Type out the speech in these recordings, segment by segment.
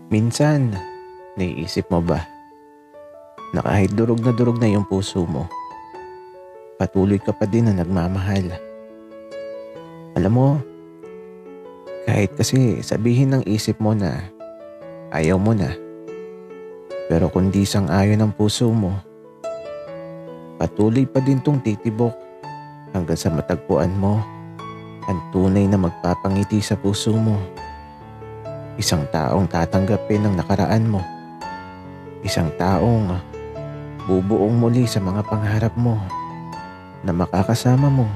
Minsan, naiisip mo ba na kahit durog na yung puso mo, patuloy ka pa din na nagmamahal? Alam mo, kahit kasi sabihin ng isip mo na ayaw mo na, pero kung di sang-ayon ang puso mo, patuloy pa din tong titibok hanggang sa matagpuan mo ang tunay na magpapangiti sa puso mo. Isang taong tatanggapin ang nakaraan mo. Isang taong bubuong muli sa mga pangarap mo na makakasama mo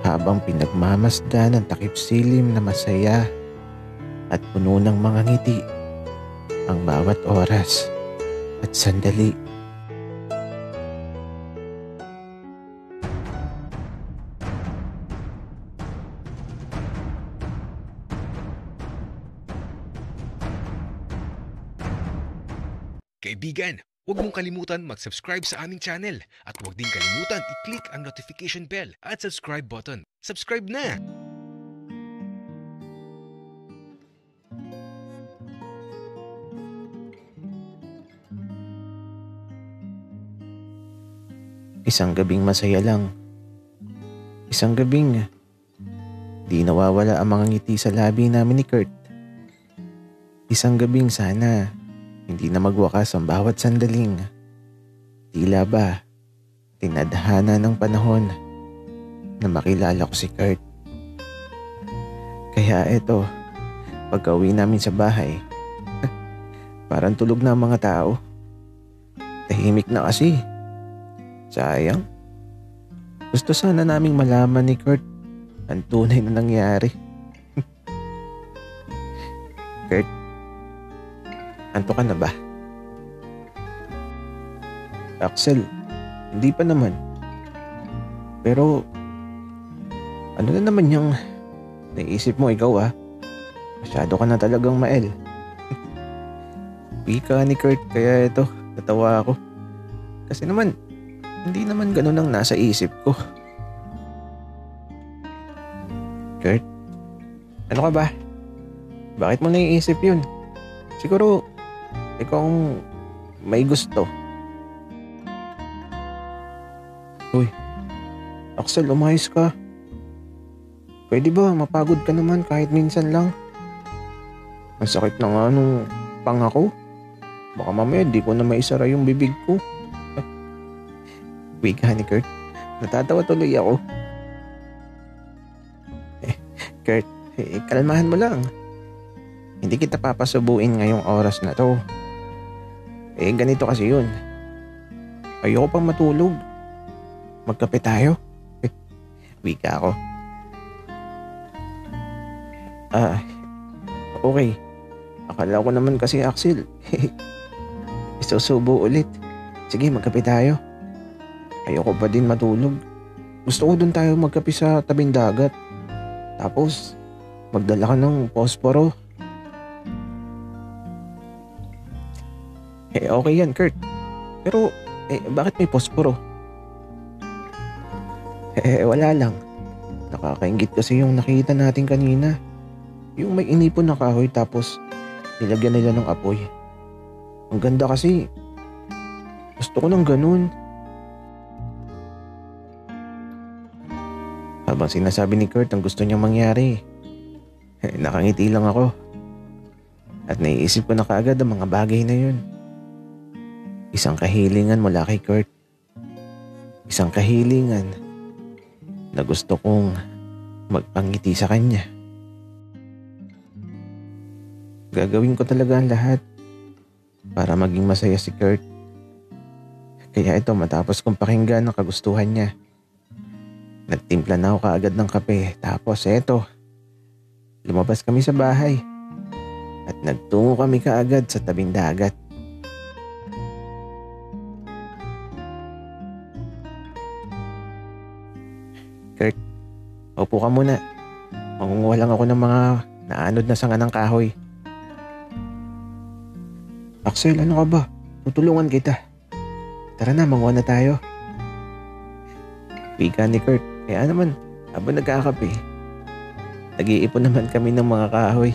habang pinagmamasdan ang takip silim na masaya at puno ng mga ngiti ang bawat oras at sandali. Kaibigan, huwag mong kalimutan mag-subscribe sa aming channel at huwag din kalimutan i-click ang notification bell at subscribe button. Subscribe na! Isang gabing masaya lang. Isang gabing di nawawala ang mga ngiti sa labi namin ni Kurt. Isang gabing sana hindi na magwakas ang bawat sandaling tila ba tinadhana ng panahon na makilala ko si Kurt. Kaya eto, pagka-uwi namin sa bahay, parang tulog na ang mga tao. Tahimik na kasi. Sayang. Gusto sana naming malaman ni Kurt ang tunay na nangyari. Kurt, anto ka na ba? Axel, hindi pa naman. Pero, ano na naman yung naisip mo ikaw Masyado ka na talagang mael. Wika ni Kurt, kaya ito, natawa ako. Kasi naman, hindi naman ganun ang nasa isip ko. Kurt, ano ka ba? Bakit mo naiisip yun? Siguro, ikaw ang may gusto. Uy, Axel, umayos ka. Pwede ba mapagod ka naman kahit minsan lang? Ang sakit na nga nung panga ko. Baka mamaya di ko na maisara yung bibig ko. Wika ni Kurt, natatawa tuloy ako. Kurt, kalmahan mo lang. Hindi kita papasubuin ngayong oras na to. Ganito kasi yun. Ayoko pang matulog. Magkape tayo. Wika ako. Okay. Akala ko naman kasi Axel, isusubo ulit. Sige, magkape tayo. Ayoko pa din matulog. Gusto ko dun tayo magkape sa tabing dagat. Tapos, magdala ka ng posporo. Okay yan, Kurt. Pero, bakit may posporo? Wala lang. Nakakaingit kasi yung nakita natin kanina. Yung may inipon na kahoy tapos nilagyan nila ng apoy. Ang ganda kasi. Gusto ko ng ganun. Habang sinasabi ni Kurt ang gusto niyang mangyari, nakangiti lang ako. At naiisip ko na kaagad ang mga bagay na yun. Isang kahilingan mula kay Kurt. Isang kahilingan na gusto kong magpangiti sa kanya. Gagawin ko talaga ang lahat para maging masaya si Kurt. Kaya ito, matapos kong pakinggan ang kagustuhan niya, nagtimpla na ako kaagad ng kape. Tapos eto, lumabas kami sa bahay at nagtungo kami kaagad sa tabing dagat. Kurt, upo ka muna. Mangunguha lang ako ng mga naanod na sanga ng kahoy. Axel, ano ka ba? Tutulungan kita. Tara na, manguha na tayo. Wika ni Kurt. Kaya naman, habang nagkakape, nag-iipon naman kami ng mga kahoy.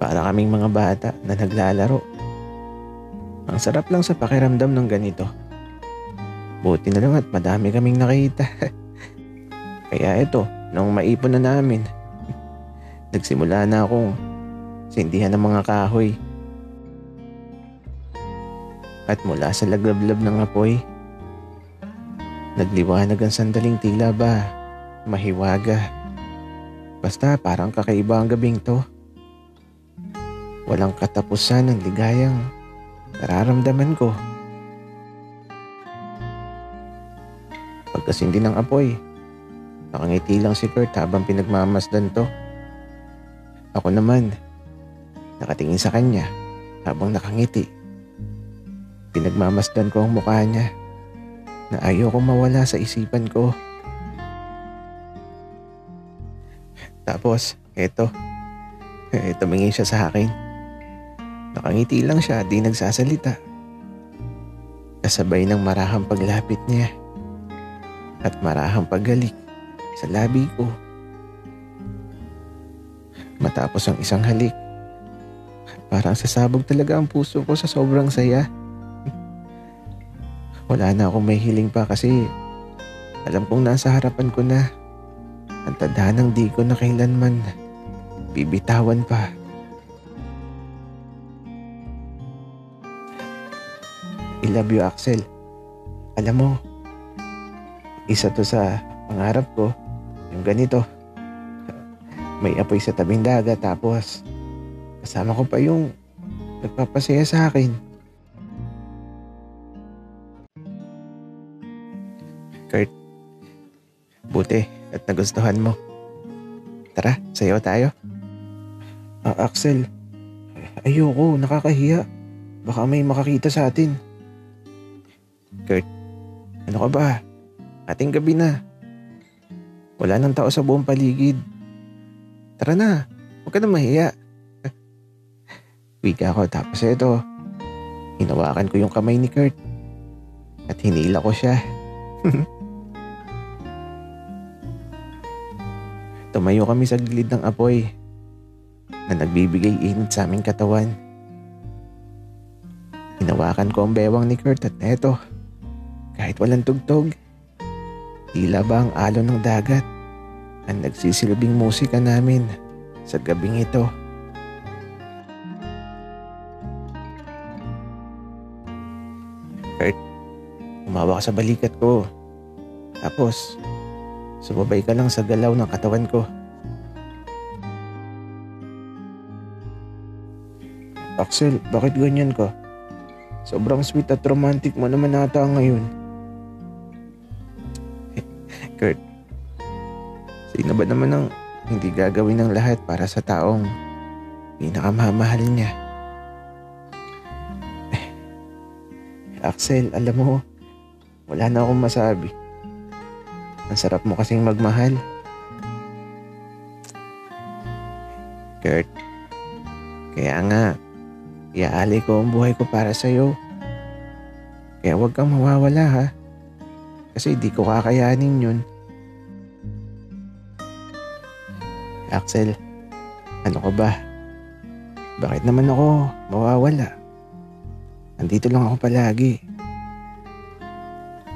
Para kaming mga bata na naglalaro. Ang sarap lang sa pakiramdam ng ganito. Buti na lang at madami kaming nakita. Kaya ito, nung maipon na namin, nagsimula na akong sindihan ng mga kahoy. At mula sa laglablab ng apoy, nagliwanag ang sandaling tila ba mahiwaga. Basta parang kakaiba ang gabing to. Walang katapusan ng ligayang nararamdaman ko. Pagkasindi ng apoy, nakangiti lang si Kurt habang pinagmamasdan to. Ako naman, nakatingin sa kanya habang nakangiti. Pinagmamasdan ko ang mukha niya na ayokong mawala sa isipan ko. Tapos, tumingin siya sa akin. Nakangiti lang siya, di nagsasalita. Kasabay ng marahang paglapit niya at marahang paggalik sa labi ko. Matapos ang isang halik, parang sasabog talaga ang puso ko sa sobrang saya. Wala na akong may hiling pa kasi alam kong nasa harapan ko na ang tadhanang di ko na kailanman bibitawan pa. I love you, Axel. Alam mo, isa to sa pangarap ko, yung ganito. May apoy sa tabing dagat tapos kasama ko pa yung nagpapasaya sa akin. Kurt, buti at nagustuhan mo. Tara, sayaw tayo. Axel, ayoko, nakakahiya. Baka may makakita sa atin. Kurt, ano ka ba? Ating gabi na. Wala nang tao sa buong paligid. Tara na, huwag ka na mahiya. Wika ko tapos ito. Hinawakan ko yung kamay ni Kurt at hinila ko siya. Tumayo kami sa gilid ng apoy na nagbibigay init sa aming katawan. Hinawakan ko ang bewang ni Kurt at eto, kahit walang tugtog, tila ba ang alon ng dagat ang nagsisilbing musika namin sa gabing ito. Kurt, umawa ka sa balikat ko. Tapos, sumabay ka lang sa galaw ng katawan ko. Axel, bakit ganyan ka? Sobrang sweet at romantic mo naman ata ngayon. Kurt, sino ba naman ang hindi gagawin ng lahat para sa taong pinakamamahal niya? Axel, alam mo, wala na akong masabi. Ang sarap mo kasing magmahal. Kurt, kaya nga, iaalay ko ang buhay ko para sa'yo. Kaya huwag kang mawawala ha. Kasi di ko kakayanin yun. Axel, ano ka ba? Bakit naman ako mawawala? Andito lang ako palagi.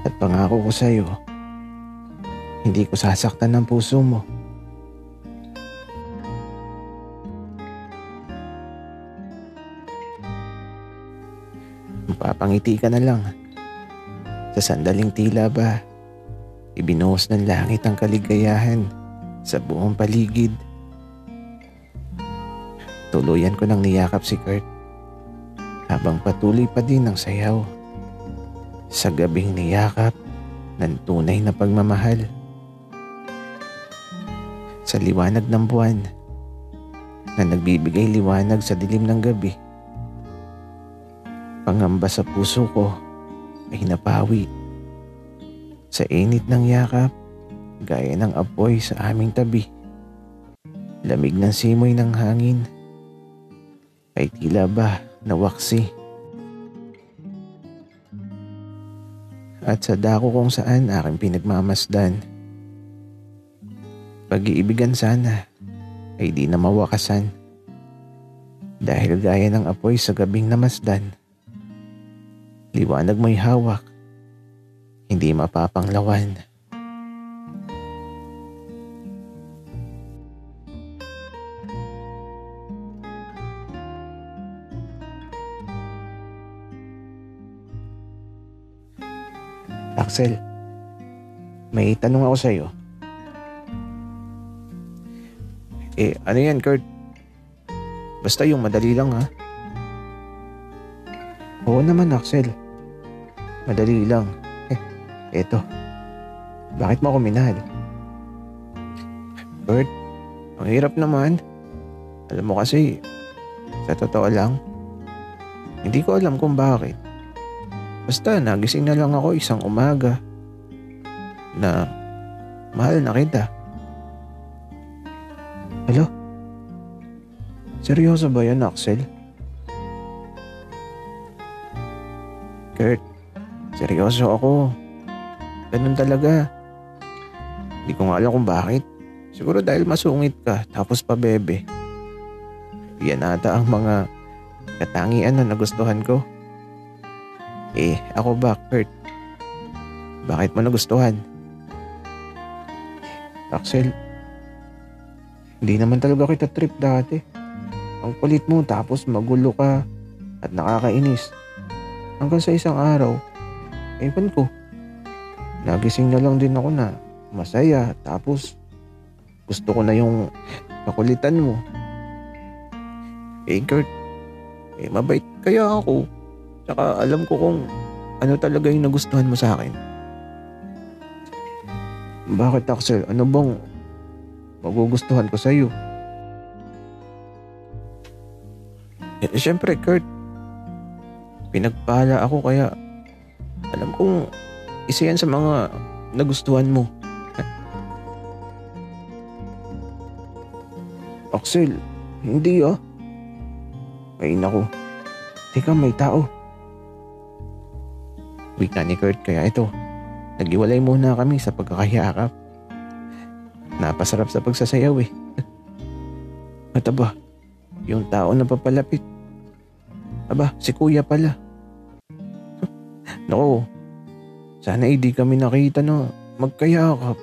At pangako ko sa'yo, hindi ko sasaktan ng puso mo. Mapapangiti ka na lang. Sa sandaling tila ba, ibinuhos ng langit ang kaligayahan sa buong paligid. Tuluyan ko nang niyakap si Kurt habang patuloy pa din ang sayaw sa gabing niyakap ng tunay na pagmamahal. Sa liwanag ng buwan na nagbibigay liwanag sa dilim ng gabi, pangamba sa puso ko ay napawi. Sa init ng yakap, gaya ng apoy sa aming tabi, lamig ng simoy ng hangin ay tila ba nawaksi. At sa dako kung saan aking pinagmamasdan, pag-iibigan sana ay di na mawakasan. Dahil gaya ng apoy sa gabing namasdan, liwanag mo'y hawak, hindi mapapanglawan. Axel, may tanong ako sa'yo. Ano yan, Kurt? Basta yung madali lang, ha? Oo naman, Axel. Madali lang. Eto. Bakit mo ako minahal? Kurt, ang hirap naman. Alam mo kasi, sa totoo lang, hindi ko alam kung bakit. Basta nagising na lang ako isang umaga na mahal na kita. Alo? Seryoso ba yan, Axel? Kurt, seryoso ako. Ganun talaga. Hindi ko nga alam kung bakit. Siguro dahil masungit ka tapos pa bebe. Yan ata ang mga katangian na nagustuhan ko. Ako ba, Kurt? Bakit mo nagustuhan? Axel, hindi naman talaga kita trip dati. Ang kulit mo tapos magulo ka at nakakainis. Hanggang sa isang araw, ewan ko, nagising na lang din ako na masaya tapos gusto ko na yung kakulitan mo. Kurt, mabait kaya ako. Tsaka alam ko kung ano talaga yung nagustuhan mo sa akin. Bakit, Axel? Ano bang magugustuhan ko sa'yo? Siyempre, Kurt. Pinagpala ako kaya alam kong isa yan sa mga nagustuhan mo. Axel, hindi ah. Ay naku. Teka, may tao. Wika ni Kurt kaya ito. Naghiwalay muna kami sa pagkakahiyakap. Napasarap sa pagsasayaw eh. At aba, yung tao na papalapit. Aba, si kuya pala. Naku, sana hindi kami nakita na magkayakap.